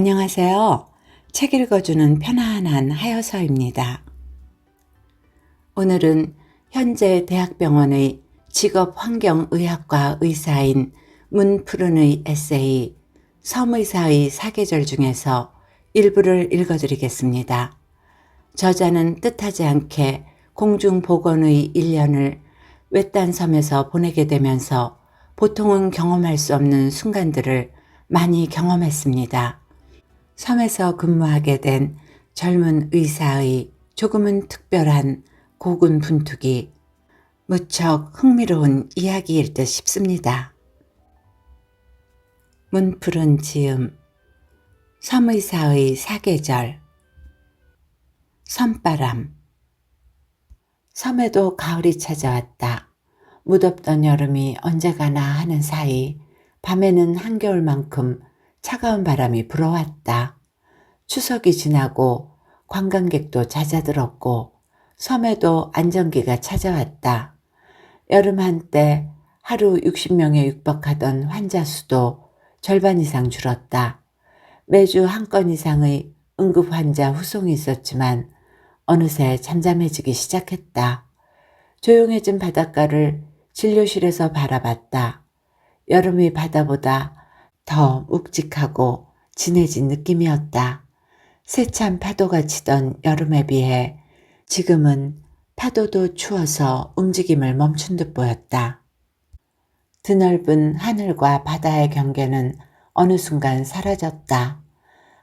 안녕하세요. 책 읽어주는 편안한 하여서입니다. 오늘은 현재 대학병원의 직업환경의학과 의사인 문푸른의 에세이 섬의사의 사계절 중에서 일부를 읽어드리겠습니다. 저자는 뜻하지 않게 공중보건의 1년을 외딴 섬에서 보내게 되면서 보통은 경험할 수 없는 순간들을 많이 경험했습니다. 섬에서 근무하게 된 젊은 의사의 조금은 특별한 고군분투기, 무척 흥미로운 이야기일 듯 싶습니다. 문푸른 지음, 섬의사의 사계절. 섬바람. 섬에도 가을이 찾아왔다. 무덥던 여름이 언제 가나 하는 사이 밤에는 한겨울만큼 차가운 바람이 불어왔다. 추석이 지나고 관광객도 잦아들었고 섬에도 안정기가 찾아왔다. 여름 한때 하루 60명에 육박하던 환자 수도 절반 이상 줄었다. 매주 한 건 이상의 응급 환자 후송이 있었지만 어느새 잠잠해지기 시작했다. 조용해진 바닷가를 진료실에서 바라봤다. 여름이 바다보다 더 묵직하고 진해진 느낌이었다. 세찬 파도가 치던 여름에 비해 지금은 파도도 추워서 움직임을 멈춘 듯 보였다. 드넓은 하늘과 바다의 경계는 어느 순간 사라졌다.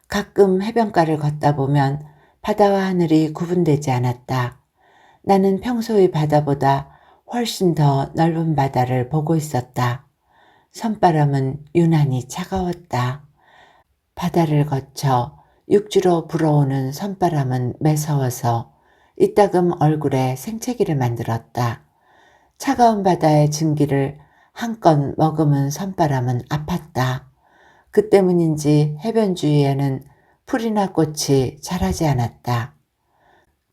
가끔 해변가를 걷다 보면 바다와 하늘이 구분되지 않았다. 나는 평소의 바다보다 훨씬 더 넓은 바다를 보고 있었다. 섬바람은 유난히 차가웠다. 바다를 거쳐 육지로 불어오는 섬바람은 매서워서 이따금 얼굴에 생채기를 만들었다. 차가운 바다의 증기를 한껏 머금은 섬바람은 아팠다. 그 때문인지 해변 주위에는 풀이나 꽃이 자라지 않았다.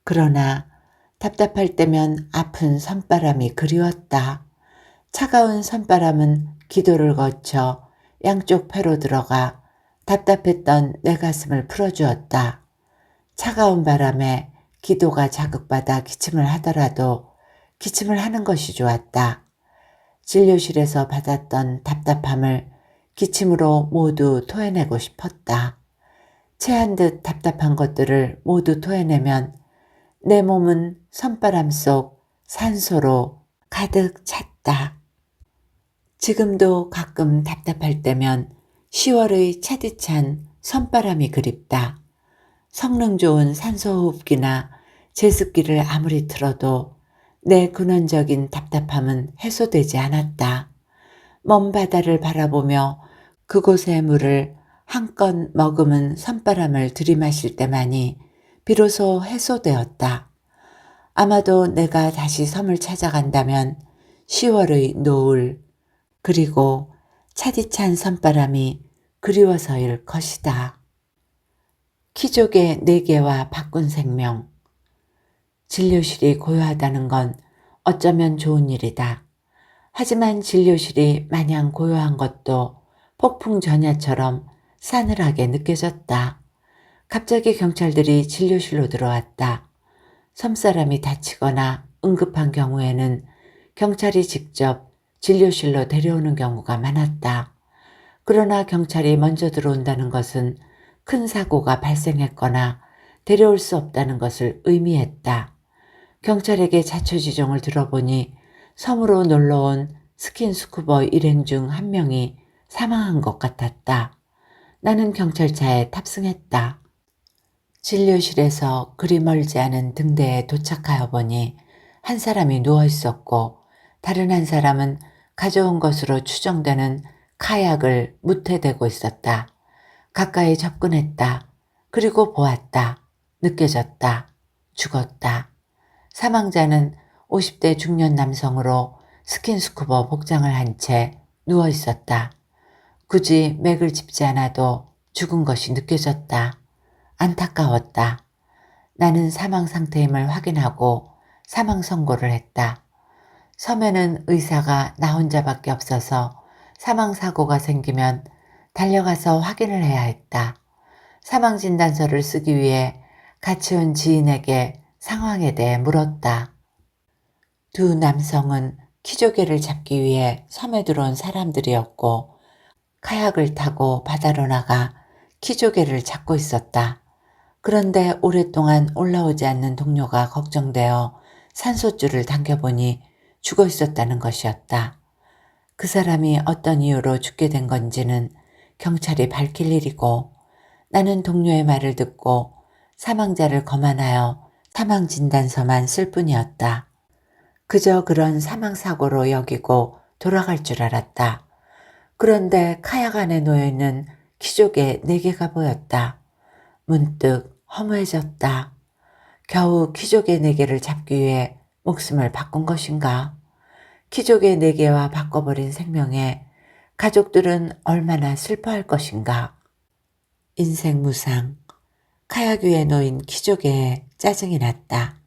그러나 답답할 때면 아픈 섬바람이 그리웠다. 차가운 섬바람은 기도를 거쳐 양쪽 폐로 들어가 답답했던 내 가슴을 풀어주었다. 차가운 바람에 기도가 자극받아 기침을 하더라도 기침을 하는 것이 좋았다. 진료실에서 받았던 답답함을 기침으로 모두 토해내고 싶었다. 체한 듯 답답한 것들을 모두 토해내면 내 몸은 섬바람 속 산소로 가득 찼다. 지금도 가끔 답답할 때면 10월의 차디찬 섬바람이 그립다. 성능 좋은 산소호흡기나 제습기를 아무리 틀어도 내 근원적인 답답함은 해소되지 않았다. 먼 바다를 바라보며 그곳의 물을 한껏 머금은 섬바람을 들이마실 때만이 비로소 해소되었다. 아마도 내가 다시 섬을 찾아간다면 10월의 노을 그리고 차디찬 섬바람이 그리워서일 것이다. 키족의 4개와 바꾼 생명. 진료실이 고요하다는 건 어쩌면 좋은 일이다. 하지만 진료실이 마냥 고요한 것도 폭풍 전야처럼 싸늘하게 느껴졌다. 갑자기 경찰들이 진료실로 들어왔다. 섬사람이 다치거나 응급한 경우에는 경찰이 직접 진료실로 데려오는 경우가 많았다. 그러나 경찰이 먼저 들어온다는 것은 큰 사고가 발생했거나 데려올 수 없다는 것을 의미했다. 경찰에게 자초지종을 들어보니 섬으로 놀러온 스킨스쿠버 일행 중 한 명이 사망한 것 같았다. 나는 경찰차에 탑승했다. 진료실에서 그리 멀지 않은 등대에 도착하여 보니 한 사람이 누워 있었고 다른 한 사람은 가져온 것으로 추정되는 카약을 무태 대고 있었다. 가까이 접근했다. 그리고 보았다. 느껴졌다. 죽었다. 사망자는 50대 중년 남성으로 스킨스쿠버 복장을 한 채 누워 있었다. 굳이 맥을 짚지 않아도 죽은 것이 느껴졌다. 안타까웠다. 나는 사망 상태임을 확인하고 사망 선고를 했다. 섬에는 의사가 나 혼자밖에 없어서 사망 사고가 생기면 달려가서 확인을 해야 했다. 사망진단서를 쓰기 위해 같이 온 지인에게 상황에 대해 물었다. 두 남성은 키조개를 잡기 위해 섬에 들어온 사람들이었고 카약을 타고 바다로 나가 키조개를 잡고 있었다. 그런데 오랫동안 올라오지 않는 동료가 걱정되어 산소줄을 당겨보니 죽어 있었다는 것이었다. 그 사람이 어떤 이유로 죽게 된 건지는 경찰이 밝힐 일이고 나는 동료의 말을 듣고 사망자를 거만하여 사망진단서만 쓸 뿐이었다. 그저 그런 사망사고로 여기고 돌아갈 줄 알았다. 그런데 카약 안에 놓여있는 키조개 4개가 보였다. 문득 허무해졌다. 겨우 키조개 4개를 잡기 위해 목숨을 바꾼 것인가? 키조개 4개와 바꿔버린 생명에 가족들은 얼마나 슬퍼할 것인가? 인생 무상. 카약 위에 놓인 키조개에 짜증이 났다.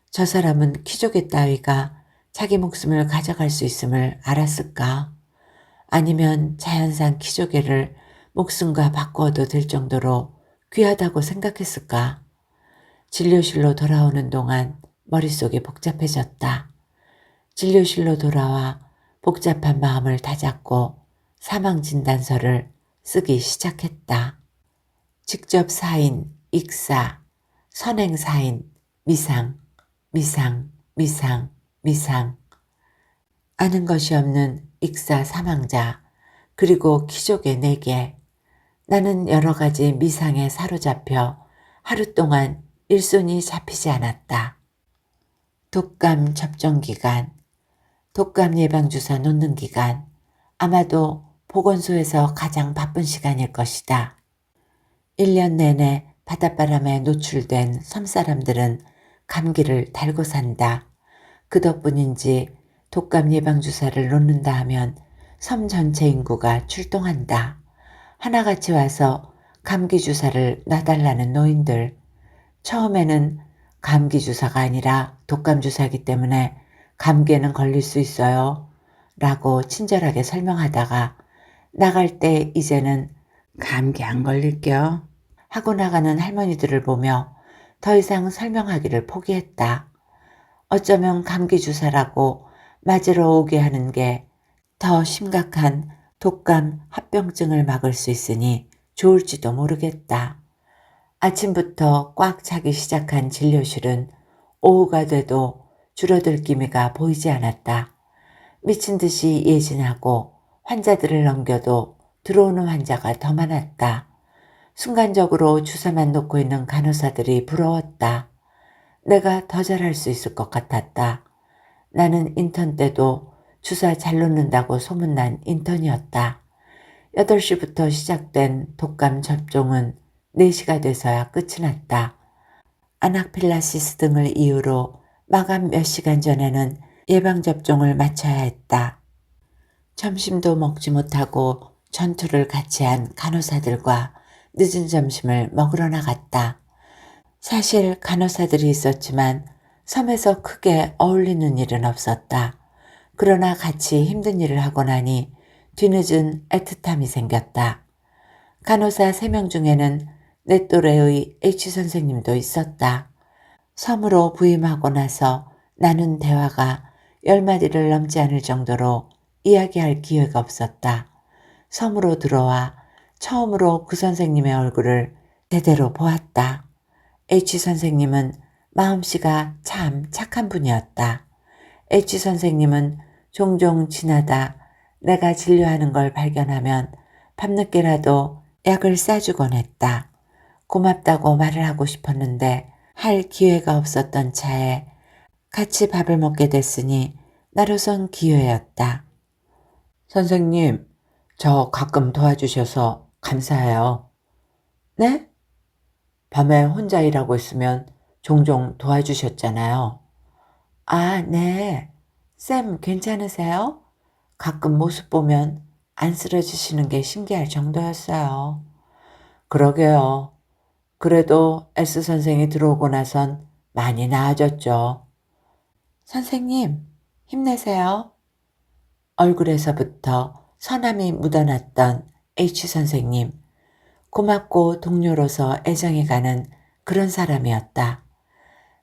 저 사람은 키조개 따위가 자기 목숨을 가져갈 수 있음을 알았을까? 아니면 자연산 키조개를 목숨과 바꾸어도 될 정도로 귀하다고 생각했을까? 진료실로 돌아오는 동안 머릿속이 복잡해졌다. 진료실로 돌아와 복잡한 마음을 다잡고 사망진단서를 쓰기 시작했다. 직접 사인, 익사, 선행사인, 미상, 미상, 미상, 미상. 아는 것이 없는 익사 사망자, 그리고 키조개 4개. 나는 여러 가지 미상에 사로잡혀 하루 동안 일손이 잡히지 않았다. 독감 접종 기간, 독감 예방주사 놓는 기간, 아마도 보건소에서 가장 바쁜 시간일 것이다. 1년 내내 바닷바람에 노출된 섬사람들은 감기를 달고 산다. 그 덕분인지 독감 예방주사를 놓는다 하면 섬 전체 인구가 출동한다. 하나같이 와서 감기주사를 놔달라는 노인들. 처음에는 감기주사가 아니라 독감주사이기 때문에 감기에는 걸릴 수 있어요. 라고 친절하게 설명하다가 나갈 때 이제는 감기 안 걸릴게요. 하고 나가는 할머니들을 보며 더 이상 설명하기를 포기했다. 어쩌면 감기주사라고 맞으러 오게 하는 게 더 심각한 독감 합병증을 막을 수 있으니 좋을지도 모르겠다. 아침부터 꽉 차기 시작한 진료실은 오후가 돼도 줄어들 기미가 보이지 않았다. 미친 듯이 예진하고 환자들을 넘겨도 들어오는 환자가 더 많았다. 순간적으로 주사만 놓고 있는 간호사들이 부러웠다. 내가 더 잘할 수 있을 것 같았다. 나는 인턴 때도 주사 잘 놓는다고 소문난 인턴이었다. 8시부터 시작된 독감 접종은 4시가 돼서야 끝이 났다. 아나필라시스 등을 이유로 마감 몇 시간 전에는 예방접종을 마쳐야 했다. 점심도 먹지 못하고 전투를 같이 한 간호사들과 늦은 점심을 먹으러 나갔다. 사실 간호사들이 있었지만 섬에서 크게 어울리는 일은 없었다. 그러나 같이 힘든 일을 하고 나니 뒤늦은 애틋함이 생겼다. 간호사 3명 중에는 내 또래의 H 선생님도 있었다. 섬으로 부임하고 나서 나눈 대화가 10마디를 넘지 않을 정도로 이야기할 기회가 없었다. 섬으로 들어와 처음으로 그 선생님의 얼굴을 제대로 보았다. H 선생님은 마음씨가 참 착한 분이었다. H 선생님은 종종 지나다 내가 진료하는 걸 발견하면 밤늦게라도 약을 싸주곤 했다. 고맙다고 말을 하고 싶었는데 할 기회가 없었던 차에 같이 밥을 먹게 됐으니 나로선 기회였다. 선생님, 저 가끔 도와주셔서 감사해요. 네? 밤에 혼자 일하고 있으면 종종 도와주셨잖아요. 아, 네. 쌤, 괜찮으세요? 가끔 모습 보면 안 쓰러지시는 게 신기할 정도였어요. 그러게요. 그래도 S 선생이 들어오고 나선 많이 나아졌죠. 선생님, 힘내세요. 얼굴에서부터 선함이 묻어났던 H 선생님. 고맙고 동료로서 애정이 가는 그런 사람이었다.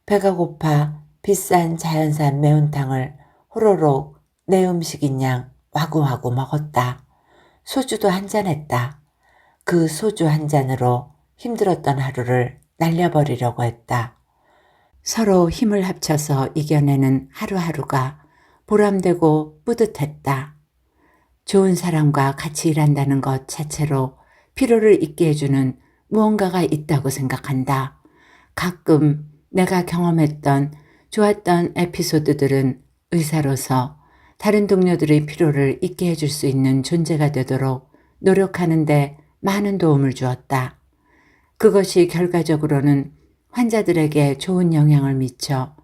배가 고파 비싼 자연산 매운탕을 호로록 내 음식인 양 와구와구 먹었다. 소주도 한잔 했다. 그 소주 한 잔으로 힘들었던 하루를 날려버리려고 했다. 서로 힘을 합쳐서 이겨내는 하루하루가 보람되고 뿌듯했다. 좋은 사람과 같이 일한다는 것 자체로 피로를 잊게 해주는 무언가가 있다고 생각한다. 가끔 내가 경험했던 좋았던 에피소드들은 의사로서 다른 동료들의 피로를 잊게 해줄 수 있는 존재가 되도록 노력하는데 많은 도움을 주었다. 그것이 결과적으로는 환자들에게 좋은 영향을 미쳐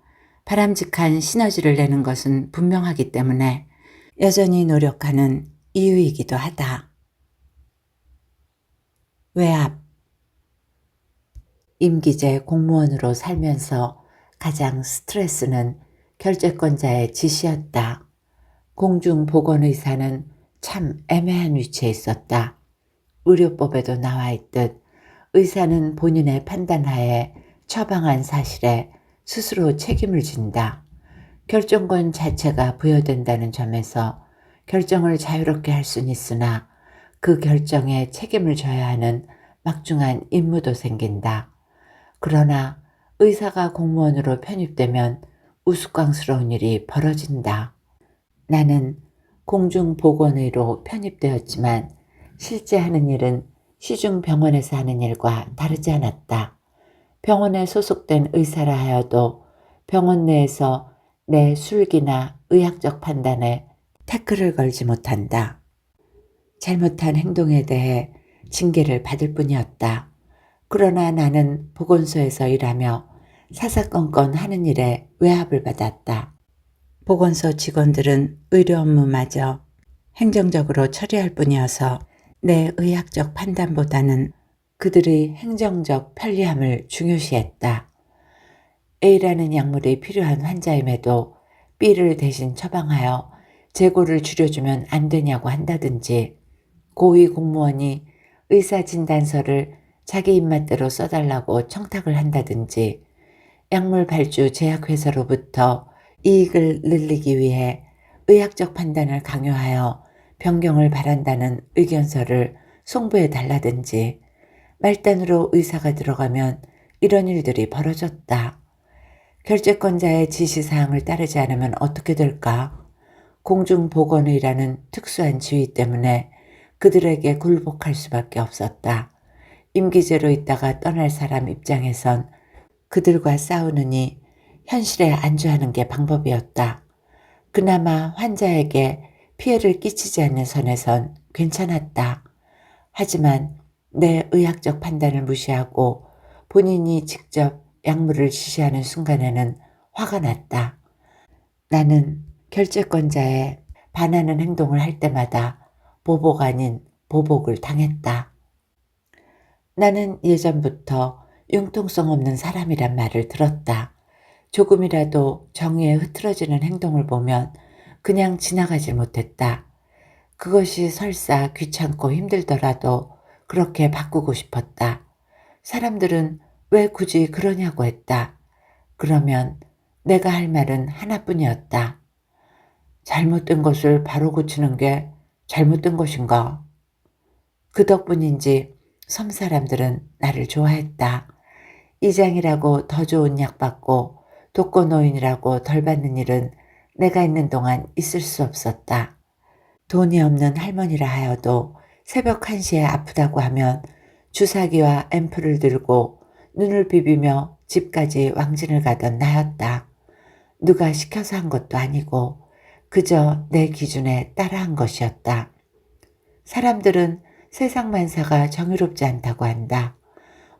바람직한 시너지를 내는 것은 분명하기 때문에 여전히 노력하는 이유이기도 하다. 외압. 임기제 공무원으로 살면서 가장 스트레스는 결재권자의 지시였다. 공중보건의사는 참 애매한 위치에 있었다. 의료법에도 나와 있듯 의사는 본인의 판단하에 처방한 사실에 스스로 책임을 진다. 결정권 자체가 부여된다는 점에서 결정을 자유롭게 할 수는 있으나 그 결정에 책임을 져야 하는 막중한 임무도 생긴다. 그러나 의사가 공무원으로 편입되면 우스꽝스러운 일이 벌어진다. 나는 공중보건의로 편입되었지만 실제 하는 일은 시중병원에서 하는 일과 다르지 않았다. 병원에 소속된 의사라 하여도 병원 내에서 내 술기나 의학적 판단에 태클을 걸지 못한다. 잘못한 행동에 대해 징계를 받을 뿐이었다. 그러나 나는 보건소에서 일하며 사사건건 하는 일에 외압을 받았다. 보건소 직원들은 의료 업무마저 행정적으로 처리할 뿐이어서 내 의학적 판단보다는 그들의 행정적 편리함을 중요시했다. A라는 약물이 필요한 환자임에도 B를 대신 처방하여 재고를 줄여주면 안 되냐고 한다든지, 고위 공무원이 의사 진단서를 자기 입맛대로 써달라고 청탁을 한다든지, 약물 발주 제약회사로부터 이익을 늘리기 위해 의학적 판단을 강요하여 변경을 바란다는 의견서를 송부해 달라든지, 말단으로 의사가 들어가면 이런 일들이 벌어졌다. 결재권자의 지시사항을 따르지 않으면 어떻게 될까? 공중보건의라는 특수한 지위 때문에 그들에게 굴복할 수밖에 없었다. 임기제로 있다가 떠날 사람 입장에선 그들과 싸우느니 현실에 안주하는 게 방법이었다. 그나마 환자에게 피해를 끼치지 않는 선에선 괜찮았다. 하지만 내 의학적 판단을 무시하고 본인이 직접 약물을 지시하는 순간에는 화가 났다. 나는 결재권자에 반하는 행동을 할 때마다 보복 아닌 보복을 당했다. 나는 예전부터 융통성 없는 사람이란 말을 들었다. 조금이라도 정의에 흐트러지는 행동을 보면 그냥 지나가질 못했다. 그것이 설사 귀찮고 힘들더라도 그렇게 바꾸고 싶었다. 사람들은 왜 굳이 그러냐고 했다. 그러면 내가 할 말은 하나뿐이었다. 잘못된 것을 바로 고치는 게 잘못된 것인가? 그 덕분인지 섬 사람들은 나를 좋아했다. 이장이라고 더 좋은 약 받고 독거노인이라고 덜 받는 일은 내가 있는 동안 있을 수 없었다. 돈이 없는 할머니라 하여도 새벽 1시에 아프다고 하면 주사기와 앰플을 들고 눈을 비비며 집까지 왕진을 가던 나였다. 누가 시켜서 한 것도 아니고 그저 내 기준에 따라한 것이었다. 사람들은 세상 만사가 정의롭지 않다고 한다.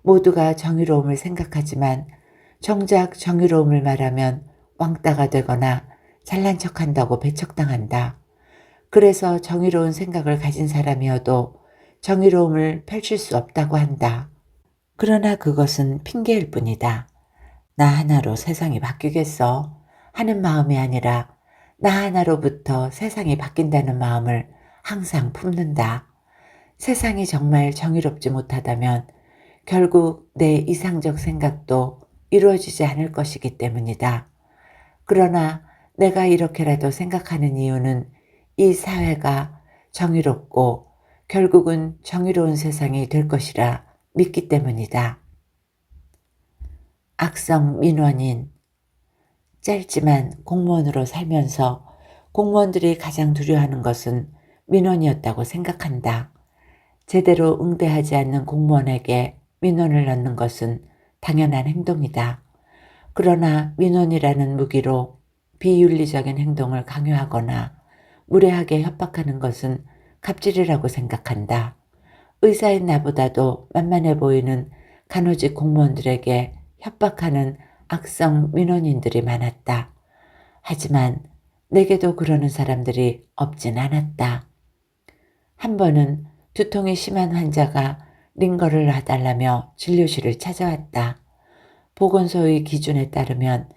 모두가 정의로움을 생각하지만 정작 정의로움을 말하면 왕따가 되거나 잘난 척한다고 배척당한다. 그래서 정의로운 생각을 가진 사람이어도 정의로움을 펼칠 수 없다고 한다. 그러나 그것은 핑계일 뿐이다. 나 하나로 세상이 바뀌겠어 하는 마음이 아니라 나 하나로부터 세상이 바뀐다는 마음을 항상 품는다. 세상이 정말 정의롭지 못하다면 결국 내 이상적 생각도 이루어지지 않을 것이기 때문이다. 그러나 내가 이렇게라도 생각하는 이유는 이 사회가 정의롭고 결국은 정의로운 세상이 될 것이라 믿기 때문이다. 악성 민원인. 짧지만 공무원으로 살면서 공무원들이 가장 두려워하는 것은 민원이었다고 생각한다. 제대로 응대하지 않는 공무원에게 민원을 넣는 것은 당연한 행동이다. 그러나 민원이라는 무기로 비윤리적인 행동을 강요하거나 무례하게 협박하는 것은 갑질이라고 생각한다. 의사인 나보다도 만만해 보이는 간호직 공무원들에게 협박하는 악성 민원인들이 많았다. 하지만 내게도 그러는 사람들이 없진 않았다. 한 번은 두통이 심한 환자가 링거를 놔달라며 진료실을 찾아왔다. 보건소의 기준에 따르면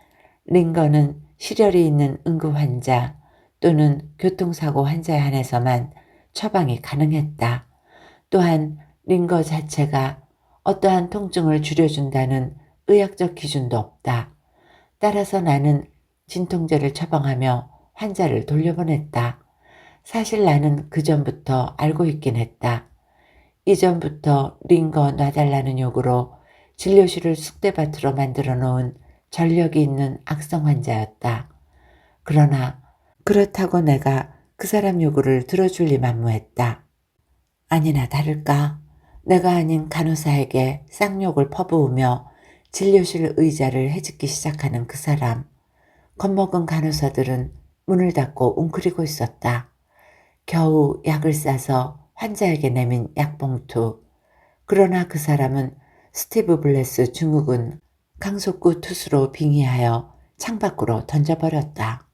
링거는 실혈이 있는 응급 환자 또는 교통사고 환자에 한해서만 처방이 가능했다. 또한 링거 자체가 어떠한 통증을 줄여준다는 의학적 기준도 없다. 따라서 나는 진통제를 처방하며 환자를 돌려보냈다. 사실 나는 그전부터 알고 있긴 했다. 이전부터 링거 놔달라는 요구로 진료실을 쑥대밭으로 만들어 놓은 전력이 있는 악성 환자였다. 그러나 그렇다고 내가 그 사람 요구를 들어줄 리 만무했다. 아니나 다를까 내가 아닌 간호사에게 쌍욕을 퍼부으며 진료실 의자를 헤집기 시작하는 그 사람. 겁먹은 간호사들은 문을 닫고 웅크리고 있었다. 겨우 약을 싸서 환자에게 내민 약봉투. 그러나 그 사람은 스티브 블레스 증후군 강속구 투수로 빙의하여 창밖으로 던져버렸다.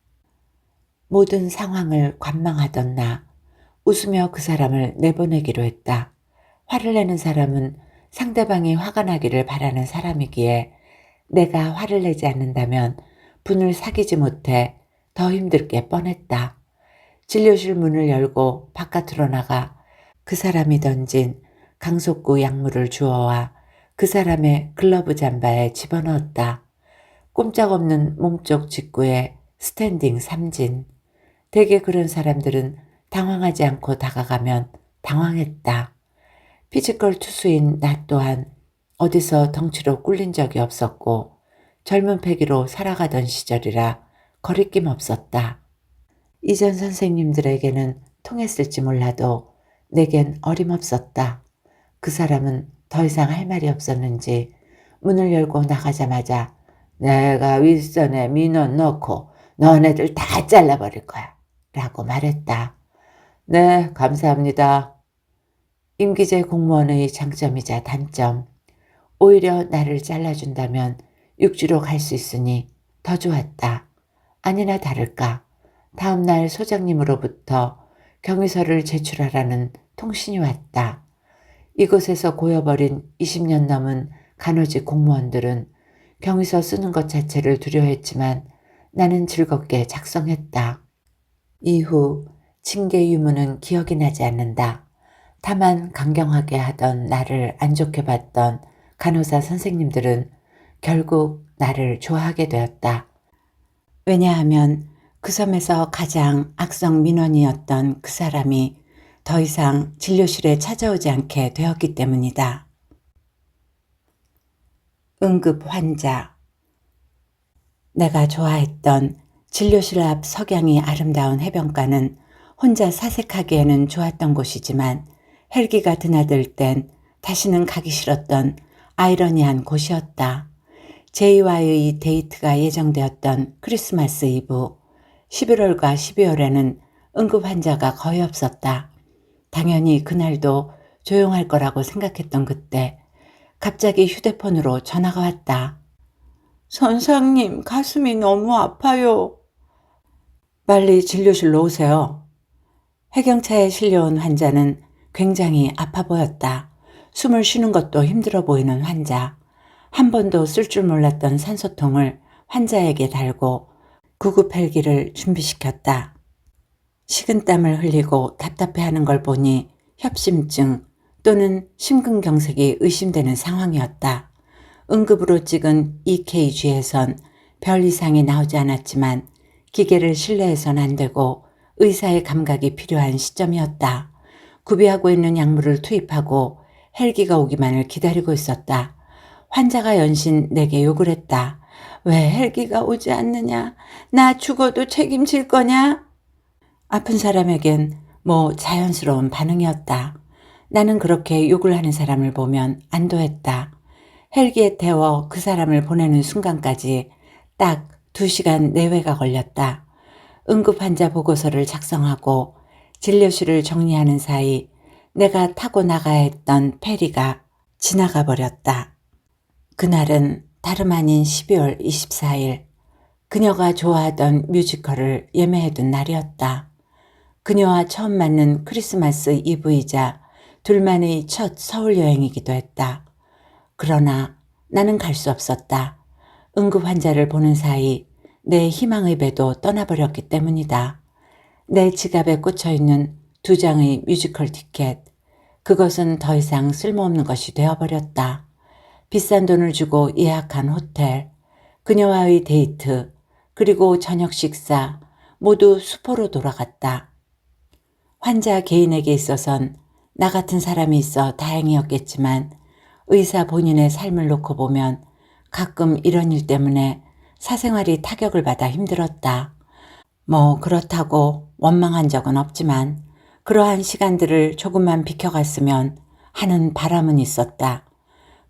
모든 상황을 관망하던 나 웃으며 그 사람을 내보내기로 했다. 화를 내는 사람은 상대방이 화가 나기를 바라는 사람이기에 내가 화를 내지 않는다면 분을 사귀지 못해 더 힘들 게 뻔했다. 진료실 문을 열고 바깥으로 나가 그 사람이 던진 강속구 약물을 주워와 그 사람의 글러브 잠바에 집어넣었다. 꼼짝없는 몸쪽 직구에 스탠딩 삼진. 대개 그런 사람들은 당황하지 않고 다가가면 당황했다. 피지컬 투수인 나 또한 어디서 덩치로 꿀린 적이 없었고 젊은 패기로 살아가던 시절이라 거리낌 없었다. 이전 선생님들에게는 통했을지 몰라도 내겐 어림없었다. 그 사람은 더 이상 할 말이 없었는지 문을 열고 나가자마자 내가 윗선에 민원 넣고 너네들 다 잘라버릴 거야 라고 말했다. 네, 감사합니다. 임기제 공무원의 장점이자 단점. 오히려 나를 잘라준다면 육지로 갈 수 있으니 더 좋았다. 아니나 다를까 다음 날 소장님으로부터 경위서를 제출하라는 통신이 왔다. 이곳에서 고여버린 20년 넘은 간호직 공무원들은 경위서 쓰는 것 자체를 두려워했지만 나는 즐겁게 작성했다. 이후 징계 유무는 기억이 나지 않는다. 다만 강경하게 하던 나를 안 좋게 봤던 간호사 선생님들은 결국 나를 좋아하게 되었다. 왜냐하면 그 섬에서 가장 악성 민원이었던 그 사람이 더 이상 진료실에 찾아오지 않게 되었기 때문이다. 응급 환자. 내가 좋아했던 진료실 앞 석양이 아름다운 해변가는 혼자 사색하기에는 좋았던 곳이지만 헬기가 드나들 땐 다시는 가기 싫었던 아이러니한 곳이었다. 제이와의 데이트가 예정되었던 크리스마스 이브 11월과 12월에는 응급 환자가 거의 없었다. 당연히 그날도 조용할 거라고 생각했던 그때 갑자기 휴대폰으로 전화가 왔다. 선생님, 가슴이 너무 아파요. 빨리 진료실로 오세요. 해경차에 실려온 환자는 굉장히 아파 보였다. 숨을 쉬는 것도 힘들어 보이는 환자. 한 번도 쓸 줄 몰랐던 산소통을 환자에게 달고 구급 헬기를 준비시켰다. 식은땀을 흘리고 답답해하는 걸 보니 협심증 또는 심근경색이 의심되는 상황이었다. 응급으로 찍은 EKG에선 별 이상이 나오지 않았지만 기계를 실내해선 안 되고 의사의 감각이 필요한 시점이었다. 구비하고 있는 약물을 투입하고 헬기가 오기만을 기다리고 있었다. 환자가 연신 내게 욕을 했다. 왜 헬기가 오지 않느냐? 나 죽어도 책임질 거냐? 아픈 사람에겐 뭐 자연스러운 반응이었다. 나는 그렇게 욕을 하는 사람을 보면 안도했다. 헬기에 태워 그 사람을 보내는 순간까지 딱 2시간 내외가 걸렸다. 응급 환자 보고서를 작성하고 진료실을 정리하는 사이 내가 타고 나가야 했던 페리가 지나가 버렸다. 그날은 다름 아닌 12월 24일, 그녀가 좋아하던 뮤지컬을 예매해둔 날이었다. 그녀와 처음 맞는 크리스마스 이브이자 둘만의 첫 서울 여행이기도 했다. 그러나 나는 갈 수 없었다. 응급 환자를 보는 사이 내 희망의 배도 떠나버렸기 때문이다. 내 지갑에 꽂혀있는 2장의 뮤지컬 티켓, 그것은 더 이상 쓸모없는 것이 되어버렸다. 비싼 돈을 주고 예약한 호텔, 그녀와의 데이트, 그리고 저녁 식사 모두 수포로 돌아갔다. 환자 개인에게 있어선 나 같은 사람이 있어 다행이었겠지만 의사 본인의 삶을 놓고 보면 가끔 이런 일 때문에 사생활이 타격을 받아 힘들었다. 뭐 그렇다고 원망한 적은 없지만 그러한 시간들을 조금만 비켜갔으면 하는 바람은 있었다.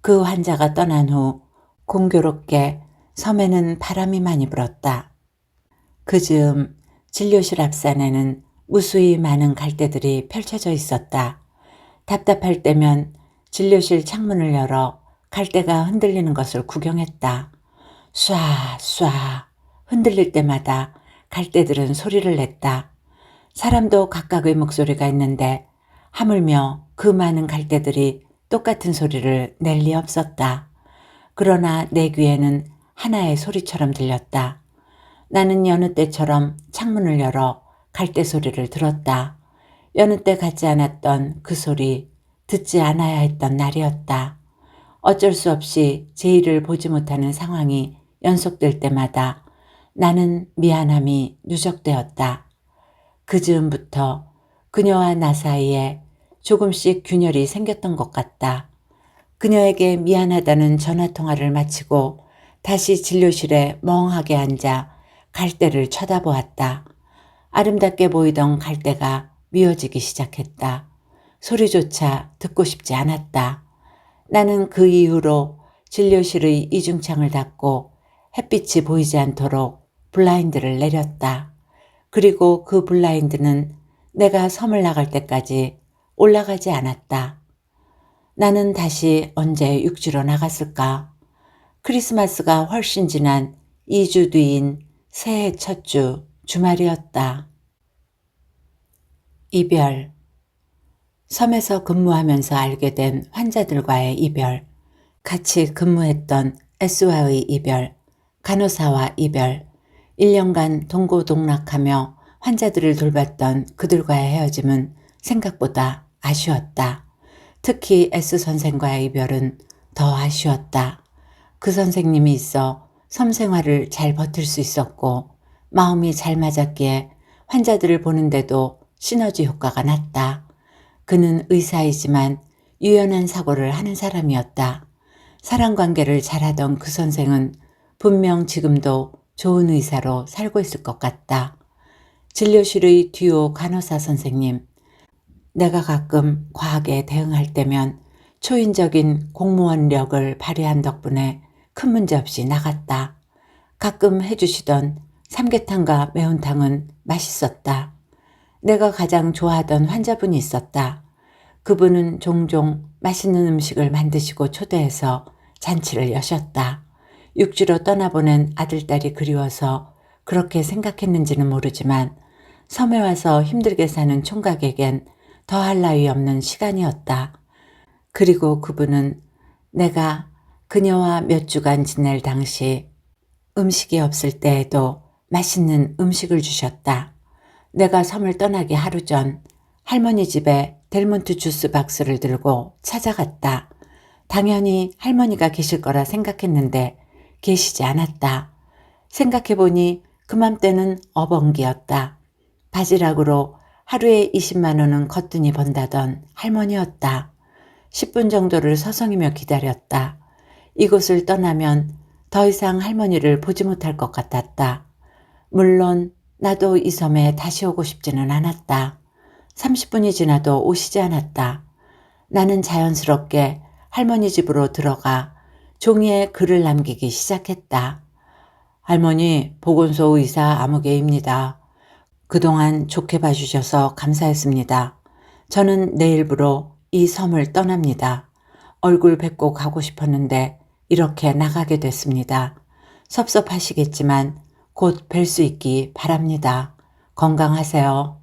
그 환자가 떠난 후 공교롭게 섬에는 바람이 많이 불었다. 그 즈음 진료실 앞산에는 무수히 많은 갈대들이 펼쳐져 있었다. 답답할 때면 진료실 창문을 열어 갈대가 흔들리는 것을 구경했다. 쏴, 쏴 흔들릴 때마다 갈대들은 소리를 냈다. 사람도 각각의 목소리가 있는데 하물며 그 많은 갈대들이 똑같은 소리를 낼 리 없었다. 그러나 내 귀에는 하나의 소리처럼 들렸다. 나는 여느 때처럼 창문을 열어 갈대 소리를 들었다. 여느 때 같지 않았던 그 소리, 듣지 않아야 했던 날이었다. 어쩔 수 없이 제이를 보지 못하는 상황이 연속될 때마다 나는 미안함이 누적되었다. 그 즈음부터 그녀와 나 사이에 조금씩 균열이 생겼던 것 같다. 그녀에게 미안하다는 전화통화를 마치고 다시 진료실에 멍하게 앉아 갈대를 쳐다보았다. 아름답게 보이던 갈대가 미워지기 시작했다. 소리조차 듣고 싶지 않았다. 나는 그 이후로 진료실의 이중창을 닫고 햇빛이 보이지 않도록 블라인드를 내렸다. 그리고 그 블라인드는 내가 섬을 나갈 때까지 올라가지 않았다. 나는 다시 언제 육지로 나갔을까? 크리스마스가 훨씬 지난 2주 뒤인 새해 첫 주 주말이었다. 이별. 섬에서 근무하면서 알게 된 환자들과의 이별, 같이 근무했던 S와의 이별, 간호사와 이별, 1년간 동고동락하며 환자들을 돌봤던 그들과의 헤어짐은 생각보다 아쉬웠다. 특히 S 선생과의 이별은 더 아쉬웠다. 그 선생님이 있어 섬 생활을 잘 버틸 수 있었고 마음이 잘 맞았기에 환자들을 보는데도 시너지 효과가 났다. 그는 의사이지만 유연한 사고를 하는 사람이었다. 사랑관계를 잘하던 그 선생은 분명 지금도 좋은 의사로 살고 있을 것 같다. 진료실의 듀오 간호사 선생님, 내가 가끔 과하게 대응할 때면 초인적인 공무원력을 발휘한 덕분에 큰 문제 없이 나갔다. 가끔 해주시던 삼계탕과 매운탕은 맛있었다. 내가 가장 좋아하던 환자분이 있었다. 그분은 종종 맛있는 음식을 만드시고 초대해서 잔치를 여셨다. 육지로 떠나보낸 아들딸이 그리워서 그렇게 생각했는지는 모르지만 섬에 와서 힘들게 사는 총각에겐 더할 나위 없는 시간이었다. 그리고 그분은 내가 그녀와 몇 주간 지낼 당시 음식이 없을 때에도 맛있는 음식을 주셨다. 내가 섬을 떠나기 하루 전 할머니 집에 델몬트 주스 박스를 들고 찾아갔다. 당연히 할머니가 계실 거라 생각했는데 계시지 않았다. 생각해보니 그맘때는 어벙기였다. 바지락으로 하루에 20만 원은 거뜬히 번다던 할머니였다. 10분 정도를 서성이며 기다렸다. 이곳을 떠나면 더 이상 할머니를 보지 못할 것 같았다. 물론 나도 이 섬에 다시 오고 싶지는 않았다. 30분이 지나도 오시지 않았다. 나는 자연스럽게 할머니 집으로 들어가 종이에 글을 남기기 시작했다. 할머니, 보건소 의사 아무개입니다. 그동안 좋게 봐주셔서 감사했습니다. 저는 내일부로 이 섬을 떠납니다. 얼굴 뵙고 가고 싶었는데 이렇게 나가게 됐습니다. 섭섭하시겠지만 곧 뵐 수 있기 바랍니다. 건강하세요.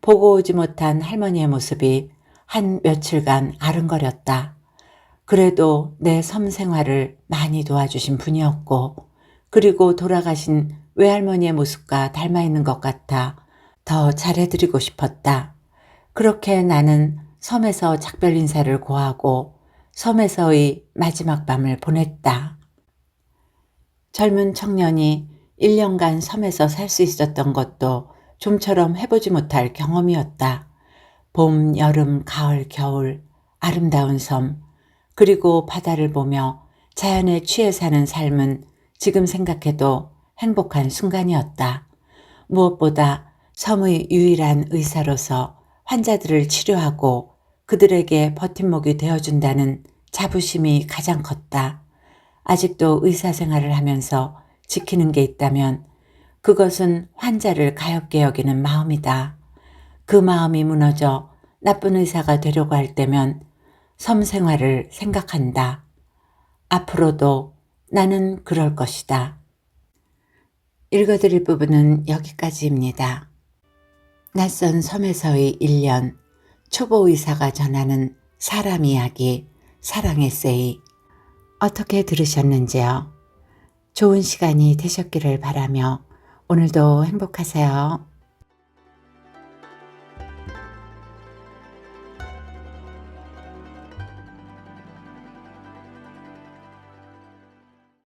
보고 오지 못한 할머니의 모습이 한 며칠간 아른거렸다. 그래도 내 섬 생활을 많이 도와주신 분이었고, 그리고 돌아가신 외할머니의 모습과 닮아 있는 것 같아 더 잘해드리고 싶었다. 그렇게 나는 섬에서 작별 인사를 고하고 섬에서의 마지막 밤을 보냈다. 젊은 청년이 1년간 섬에서 살 수 있었던 것도 좀처럼 해보지 못할 경험이었다. 봄, 여름, 가을, 겨울, 아름다운 섬, 그리고 바다를 보며 자연에 취해 사는 삶은 지금 생각해도 행복한 순간이었다. 무엇보다 섬의 유일한 의사로서 환자들을 치료하고 그들에게 버팀목이 되어준다는 자부심이 가장 컸다. 아직도 의사 생활을 하면서 지키는 게 있다면 그것은 환자를 가엾게 여기는 마음이다. 그 마음이 무너져 나쁜 의사가 되려고 할 때면 섬 생활을 생각한다. 앞으로도 나는 그럴 것이다. 읽어드릴 부분은 여기까지입니다. 낯선 섬에서의 1년, 초보 의사가 전하는 사람 이야기, 사랑 에세이. 어떻게 들으셨는지요? 좋은 시간이 되셨기를 바라며 오늘도 행복하세요.